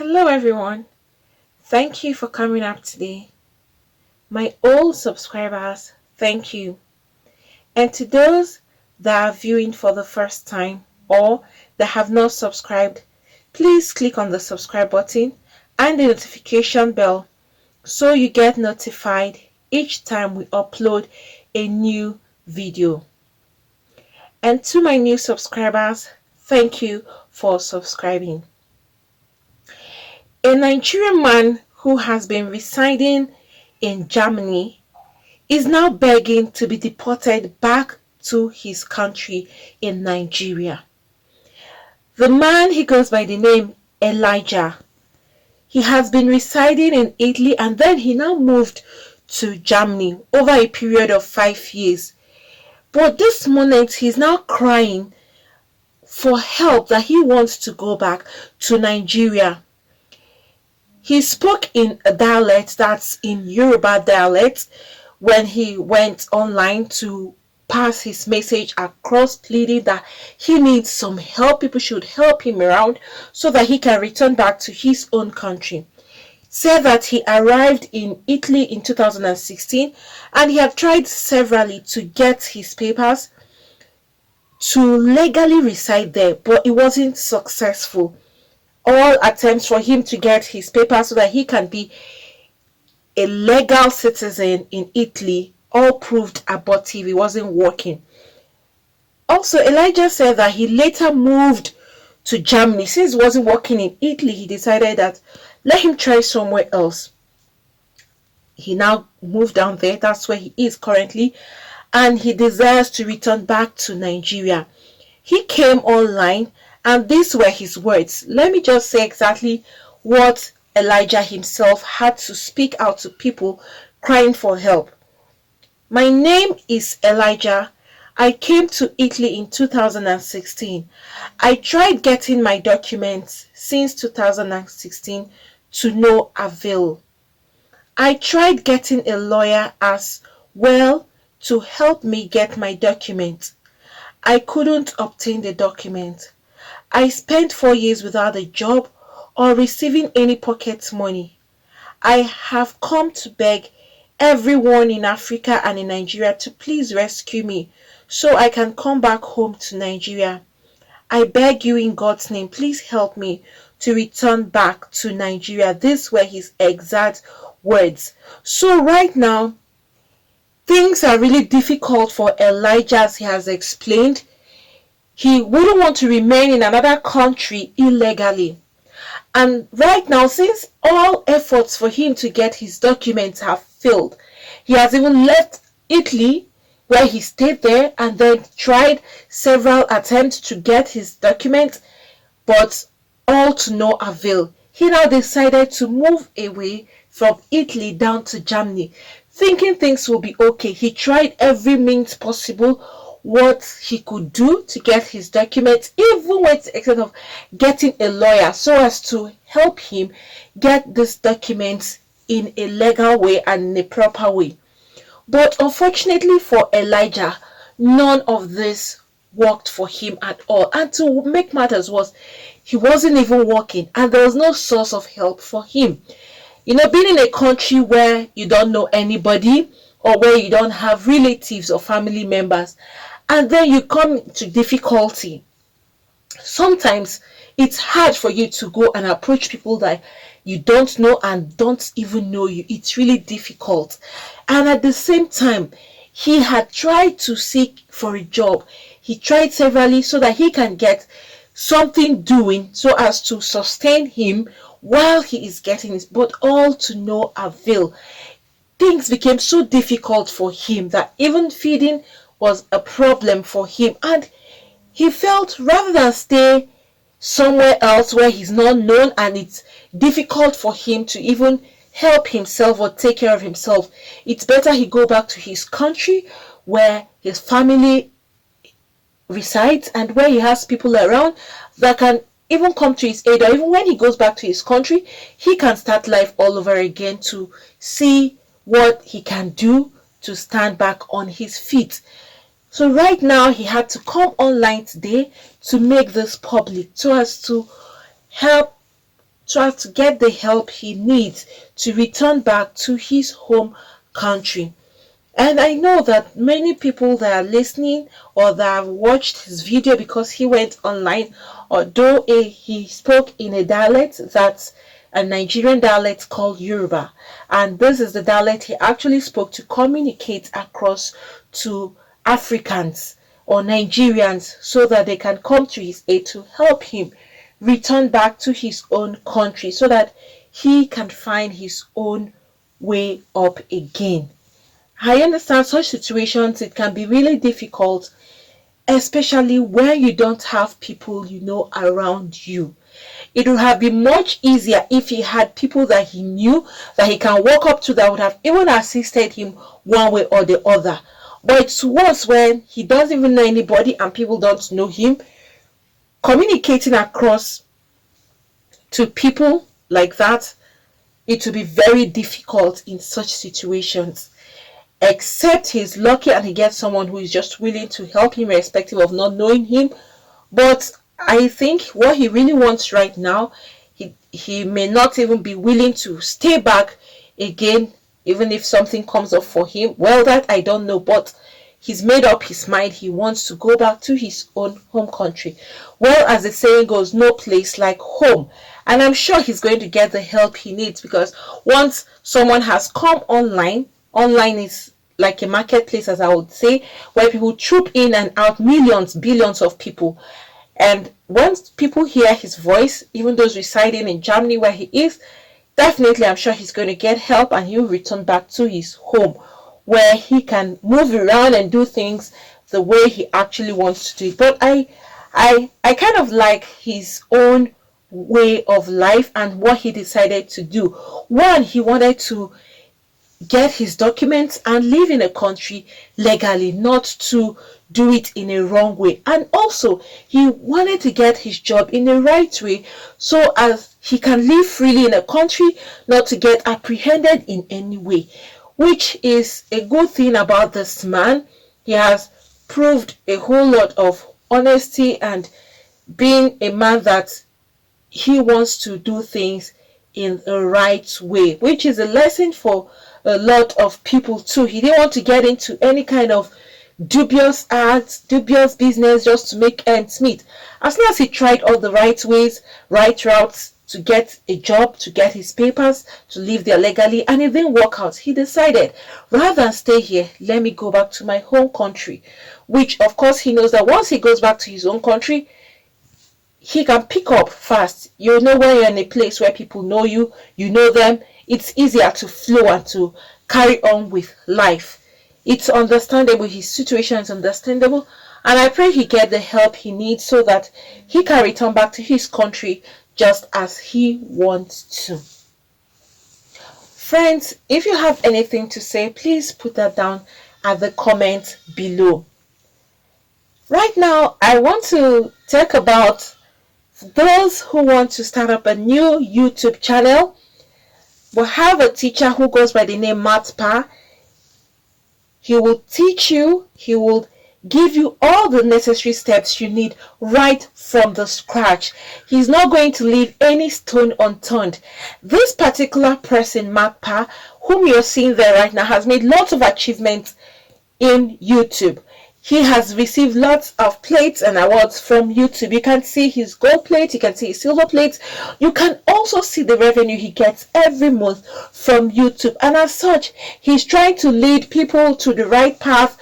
Hello, everyone. Thank you for coming up today. My old subscribers, thank you. And to those that are viewing for the first time or that have not subscribed, please click on the subscribe button and the notification bell so you get notified each time we upload a new video. And to my new subscribers, thank you for subscribing. A Nigerian man who has been residing in Germany is now begging to be deported back to his country in Nigeria. The man, he goes by the name Elijah. He has been residing in Italy and then he now moved to Germany over a period of 5 years. But this moment he's now crying for help that he wants to go back to Nigeria. He spoke in a dialect that's in Yoruba dialect when he went online to pass his message across, pleading that he needs some help. People should help him around so that he can return back to his own country. Said that he arrived in Italy in 2016 and he had tried severally to get his papers to legally reside there, but it wasn't successful. All attempts for him to get his papers so that he can be a legal citizen in Italy all proved abortive. It wasn't working. Also, Elijah said that he later moved to Germany. Since it wasn't working in Italy, he decided that let him try somewhere else. He now moved down there. That's where he is currently. And he desires to return back to Nigeria. He came online and these were his words. Let me just say exactly what Elijah himself had to speak out to people crying for help. My name is Elijah. I came to Italy in 2016. I tried getting my documents since 2016 to no avail. I tried getting a lawyer as well to help me get my documents. I couldn't obtain the document. I spent 4 years without a job or receiving any pocket money. I have come to beg everyone in Africa and in Nigeria to please rescue me so I can come back home to Nigeria. I beg you in God's name, please help me to return back to Nigeria. These were his exact words. So right now, things are really difficult for Elijah, as he has explained. He wouldn't want to remain in another country illegally. And right now, since all efforts for him to get his documents have failed, he has even left Italy, where he stayed there and then tried several attempts to get his documents, but all to no avail. He now decided to move away from Italy down to Germany, thinking things will be okay. He tried every means possible what he could do to get his documents, even went to the extent of getting a lawyer so as to help him get these documents in a legal way and in a proper way. But unfortunately for Elijah, none of this worked for him at all. And to make matters worse, he wasn't even working and there was no source of help for him. Being in a country where you don't know anybody or where you don't have relatives or family members, and then you come to difficulty. Sometimes it's hard for you to go and approach people that you don't know and don't even know you. It's really difficult. And at the same time, he had tried to seek for a job. He tried severally so that he can get something doing so as to sustain him while he is getting it, but all to no avail. Things became so difficult for him that even feeding was a problem for him, and he felt rather than stay somewhere else where he's not known and it's difficult for him to even help himself or take care of himself, it's better he go back to his country where his family resides and where he has people around that can even come to his aid, or even when he goes back to his country, he can start life all over again to see what he can do to stand back on his feet. So right now he had to come online today to make this public so as to help so as to get the help he needs to return back to his home country. And I know that many people that are listening or that have watched his video, because he went online, although he spoke in a dialect that's a Nigerian dialect called Yoruba. And this is the dialect he actually spoke to communicate across to Africans or Nigerians so that they can come to his aid to help him return back to his own country so that he can find his own way up again. I understand such situations, it can be really difficult, especially where you don't have people you know around you. It would have been much easier if he had people that he knew, that he can walk up to, that would have even assisted him one way or the other. But it's worse when he doesn't even know anybody and people don't know him. Communicating across to people like that, it will be very difficult in such situations. Except he's lucky and he gets someone who is just willing to help him irrespective of not knowing him. But I think what he really wants right now, he may not even be willing to stay back again, even if something comes up for him. Well, that I don't know, but he's made up his mind. He wants to go back to his own home country. Well, as the saying goes, no place like home. And I'm sure he's going to get the help he needs, because once someone has come online is like a marketplace, as I would say, where people troop in and out, millions, billions of people. And once people hear his voice, even those residing in Germany where he is, definitely I'm sure he's going to get help and he'll return back to his home where he can move around and do things the way he actually wants to do it. But I kind of like his own way of life and what he decided to do. One, he wanted to get his documents and live in a country legally, not to do it in a wrong way. And also, he wanted to get his job in the right way so as he can live freely in a country, not to get apprehended in any way, which is a good thing about this man. He has proved a whole lot of honesty and being a man that he wants to do things in the right way, which is a lesson for a lot of people too. He didn't want to get into any kind of dubious acts, dubious business just to make ends meet. As long as he tried all the right ways, right routes to get a job, to get his papers, to live there legally, and it didn't work out, he decided, rather than stay here, let me go back to my home country. Which, of course, he knows that once he goes back to his own country, he can pick up fast. You know, when you're in a place where people know you, you know them, it's easier to flow and to carry on with life. It's understandable. His situation is understandable. And I pray he get the help he needs so that he can return back to his country just as he wants to. Friends, if you have anything to say, please put that down at the comment below. Right now, I want to talk about those who want to start up a new YouTube channel. We have a teacher who goes by the name Matt Pa. He will teach you, he will give you all the necessary steps you need right from the scratch. He's not going to leave any stone unturned. This particular person, Matt Pa, whom you're seeing there right now, has made lots of achievements in YouTube. He has received lots of plates and awards from YouTube. You can see his gold plate, you can see his silver plate. You can also see the revenue he gets every month from YouTube. And as such, he's trying to lead people to the right path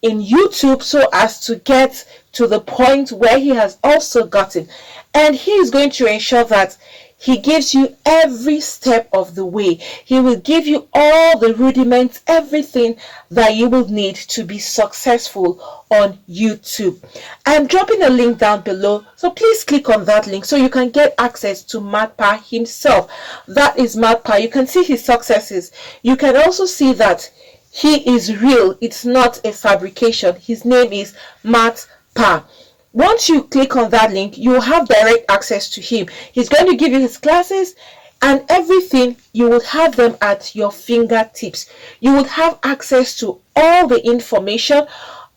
in YouTube so as to get to the point where he has also gotten. And he is going to ensure that he gives you every step of the way. He will give you all the rudiments, everything that you will need to be successful on YouTube. I'm dropping a link down below, so please click on that link so you can get access to Matt Pa himself. That is Matt Pa. You can see his successes. You can also see that he is real. It's not a fabrication. His name is Matt Pa. Once you click on that link, you will have direct access to him. He's going to give you his classes and everything. You will have them at your fingertips. You will have access to all the information,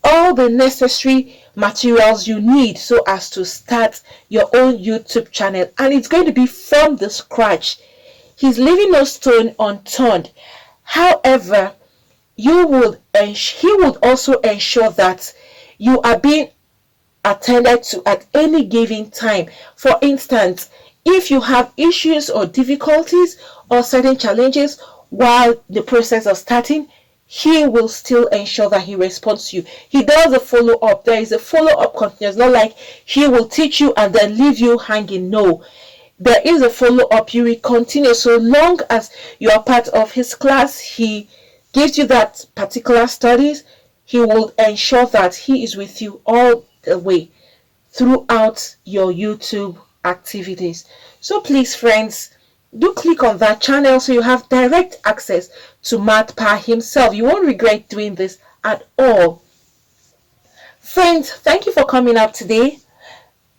all the necessary materials you need so as to start your own YouTube channel, and it's going to be from the scratch. He's leaving no stone unturned. However, he would also ensure that you are being attended to at any given time. For instance, if you have issues or difficulties or certain challenges while the process of starting, he will still ensure that he responds to you. He does a follow-up. There is a follow-up continuous. Not like he will teach you and then leave you hanging. No, there is a follow-up. You will continue so long as you are part of his class. He gives you that particular studies. He will ensure that he is with you all the way throughout your YouTube activities. So please, friends, do click on that channel so you have direct access to Matpa himself. You won't regret doing this at all. Friends, thank you for coming up today.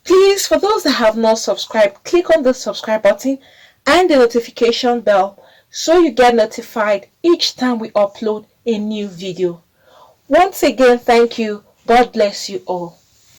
Please, for those that have not subscribed, click on the subscribe button and the notification bell so you get notified each time we upload a new video. Once again, thank you. God bless you all.